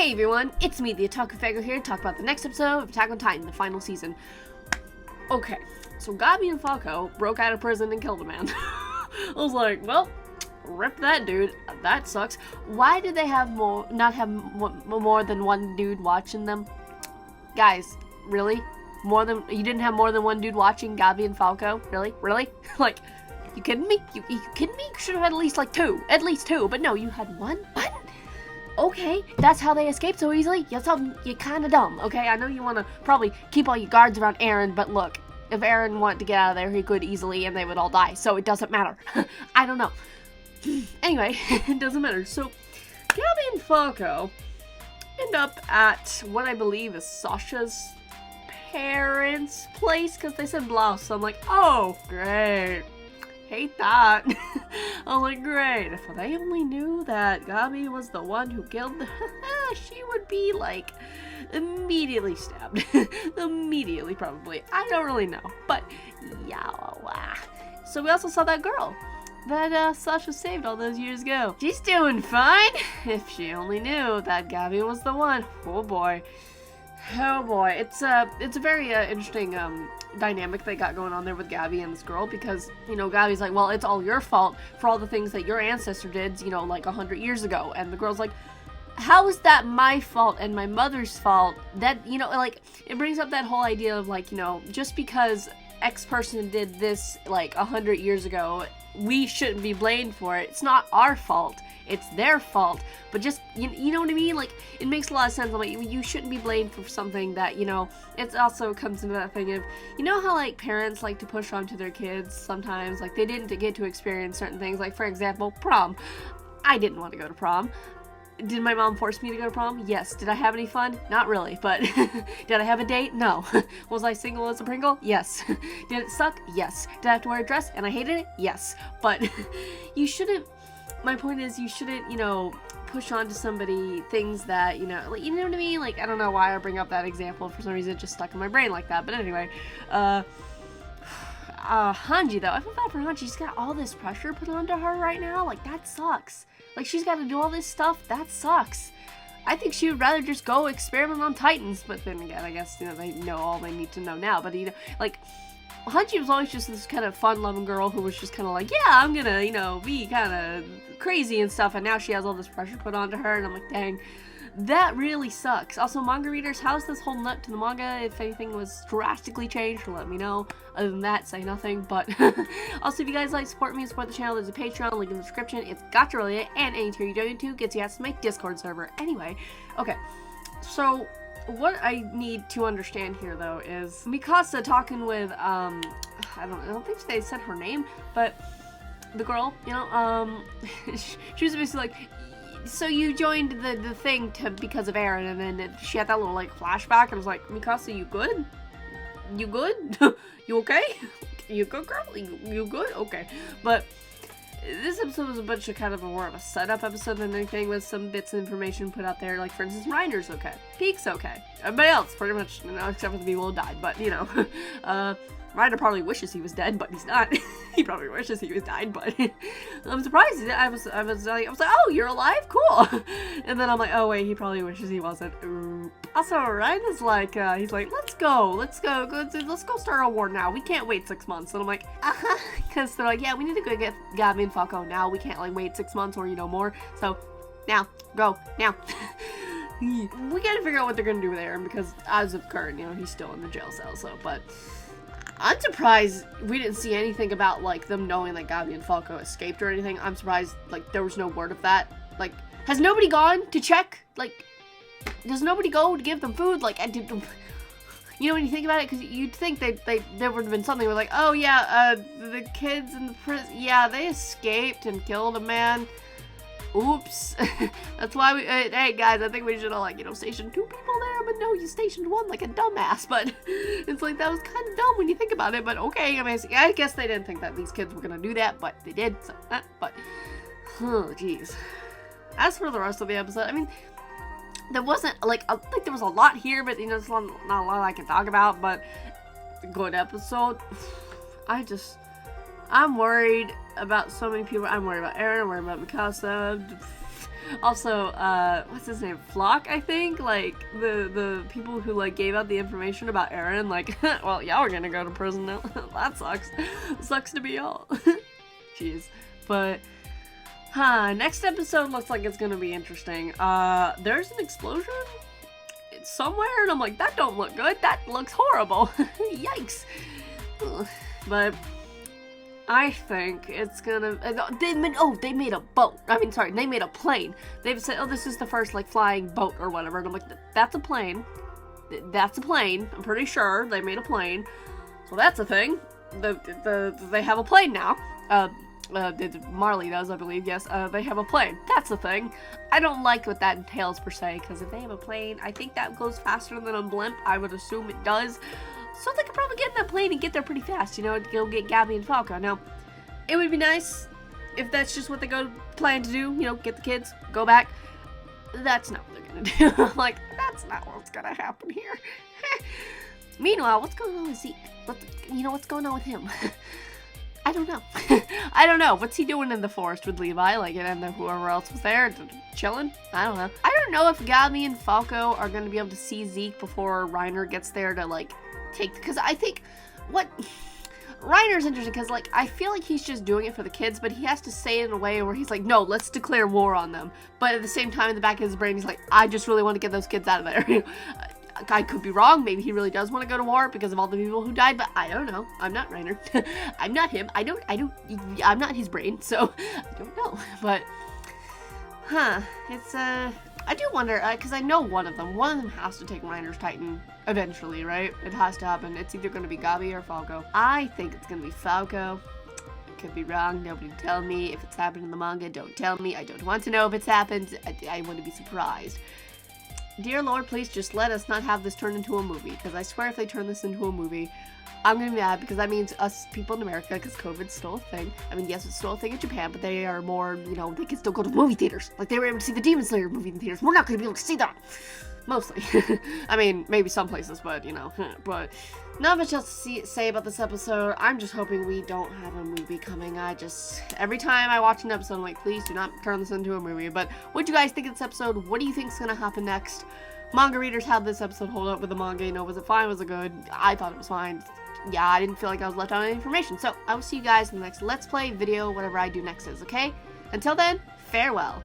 Hey everyone, it's me, the Otaku Fago here, to talk about the next episode of Attack on Titan, the final season. Okay, so Gabi and Falco broke out of prison and killed a man. I was like, well, rip that dude, that sucks. Why did they not have more than one dude watching them? Guys, really? You didn't have more than one dude watching Gabi and Falco? Really? Like, you kidding me? You kidding me? You should have had at least two, but no, you had one? What? Okay, that's how they escaped so easily? You're kinda dumb, okay? I know you wanna probably keep all your guards around Eren, but look, if Eren wanted to get out of there, he could easily and they would all die, so it doesn't matter. I don't know. Anyway, it doesn't matter. So, Gabi and Falco end up at what I believe is Sasha's parents' place, because they said blouse, so I'm like, oh, great. Hate that. I was like, great. If they only knew that Gabi was the one who killed them, she would be, like, immediately stabbed. Immediately, probably. I don't really know. But, yeah. So we also saw that girl that Sasha saved all those years ago. She's doing fine. If she only knew that Gabi was the one. Oh, boy. Oh, boy. It's a very interesting, dynamic they got going on there with Gabi and this girl, because, you know, Gabi's like, well, it's all your fault for all the things that your ancestor did, you know, like 100 years ago, and the girl's like, how is that my fault and my mother's fault? That, you know, like, it brings up that whole idea of, like, you know, just because X person did this, like, 100 years ago, we shouldn't be blamed for it. It's not our fault. It's their fault. But just, you know what I mean? Like, it makes a lot of sense. I'm like, you shouldn't be blamed for something that, you know, it also comes into that thing of, you know how, like, parents like to push onto their kids sometimes? Like, they didn't get to experience certain things. Like, for example, prom. I didn't want to go to prom. Did my mom force me to go to prom? Yes. Did I have any fun? Not really, but did I have a date? No. Was I single as a Pringle? Yes. Did it suck? Yes. Did I have to wear a dress and I hated it? Yes. But you shouldn't, my point is, you shouldn't, you know, push onto somebody things that, you know what I mean? Like, I don't know why I bring up that example. For some reason, it just stuck in my brain like that. But anyway, Hanji, though. I feel bad for Hanji. She's got all this pressure put onto her right now. Like, that sucks. Like, she's got to do all this stuff. That sucks. I think she would rather just go experiment on Titans. But then again, I guess, you know, they know all they need to know now. But, you know, like, Hanji was always just this kind of fun-loving girl who was just kind of like, yeah, I'm gonna, you know, be kind of crazy and stuff. And now she has all this pressure put onto her. And I'm like, dang. That really sucks. Also, manga readers, how's this holding up to the manga? If anything was drastically changed, let me know. Other than that, say nothing. But also, if you guys like support me and support the channel, there's a Patreon link in the description. It's gacha related, and any tier you donate to gets you access to my Discord server. Anyway, okay. So what I need to understand here, though, is Mikasa talking with I don't think they said her name, but the girl, you know, she was basically like, so you joined the thing because of Eren, and then she had that little, like, flashback, and I was like, Mikasa, you good? You good? You okay? You good, girl? You good? Okay. But this episode was a bunch of kind of more of a setup episode than anything, with some bits of information put out there, like, for instance, Reiner's okay. Peak's okay. Everybody else, pretty much, you know, except for the people who died, but, you know, Ryder probably wishes he was dead, but he's not. He probably wishes he was died, but I'm surprised. I was like, oh, you're alive? Cool. And then I'm like, oh wait, he probably wishes he wasn't. Also, Ryder's like, he's like, let's go start a war now. We can't wait 6 months. And I'm like, because they're like, yeah, we need to go get Gabi and Falco now. We can't, like, wait 6 months or, you know, more. So now, go now. We gotta figure out what they're gonna do with Eren, because as of current, you know, he's still in the jail cell. So, but I'm surprised we didn't see anything about, like, them knowing that Gabi and Falco escaped or anything. I'm surprised, like, there was no word of that. Like, has nobody gone to check? Like, does nobody go to give them food? Like, you know, when you think about it, because you'd think there would have been something where, like, oh yeah, the kids in the prison, yeah, they escaped and killed a man. Oops. That's why we, hey guys, I think we should have, like, you know, stationed 2 people there, but no, you stationed 1 like a dumbass. But it's like, that was kind of dumb when you think about it, but okay. I mean, I guess they didn't think that these kids were gonna do that, but they did, so, but, oh, jeez. As for the rest of the episode, I mean, there wasn't, like, there was a lot here, but, you know, there's not a lot I can talk about, but good episode. I'm worried about so many people. I'm worried about Eren, I'm worried about Mikasa. Also, what's his name? Flock, I think? Like, the people who, like, gave out the information about Eren, like, well, y'all are gonna go to prison now. That sucks. Sucks to be y'all. Jeez. But, next episode looks like it's gonna be interesting. There's an explosion? It's somewhere, and I'm like, that don't look good. That looks horrible. Yikes. Ugh. But I think it's gonna. They made a boat. I mean, sorry, they made a plane. They've said, oh, this is the first like flying boat or whatever. And I'm like, that's a plane. That's a plane. I'm pretty sure they made a plane. So that's a thing. They have a plane now. Marley does, I believe. Yes. They have a plane. That's a thing. I don't like what that entails per se, because if they have a plane, I think that goes faster than a blimp. I would assume it does. So they could probably get in that plane and get there pretty fast, you know, go get Gabi and Falco. Now, it would be nice if that's just what they plan to do, you know, get the kids, go back. That's not what they're gonna do. Like, that's not what's gonna happen here. Meanwhile, what's going on with Zeke? What's going on with him? I don't know. I don't know. What's he doing in the forest with Levi? Like, and then whoever else was there, chilling? I don't know. I don't know if Gabi and Falco are gonna be able to see Zeke before Reiner gets there to, like, because I think Reiner's interesting because, like, I feel like he's just doing it for the kids, but he has to say it in a way where he's like, no, let's declare war on them. But at the same time, in the back of his brain, he's like, I just really want to get those kids out of there. I could be wrong. Maybe he really does want to go to war because of all the people who died, but I don't know. I'm not Reiner. I'm not him. I'm not his brain, so I don't know. But, it's, I do wonder, because I know one of them has to take Reiner's Titan eventually, right? It has to happen. It's either going to be Gabi or Falco. I think it's going to be Falco. I could be wrong. Nobody tell me. If it's happened in the manga, don't tell me. I don't want to know if it's happened. I want to be surprised. Dear Lord, please just let us not have this turn into a movie, because I swear if they turn this into a movie, I'm going to be mad, because that means us people in America, because COVID's still a thing. I mean, yes, it's still a thing in Japan, but they are more, you know, they can still go to movie theaters. Like, they were able to see the Demon Slayer movie in theaters. We're not going to be able to see that. Mostly. I mean, maybe some places, but, you know, but not much else to say about this episode. I'm just hoping we don't have a movie coming. Every time I watch an episode, I'm like, please do not turn this into a movie. But what do you guys think of this episode? What do you think is going to happen next? Manga readers, how did this episode hold up with the manga? You know, was it fine? Was it good? I thought it was fine. Yeah, I didn't feel like I was left out any information. So, I will see you guys in the next Let's Play video, whatever I do next is, okay? Until then, farewell.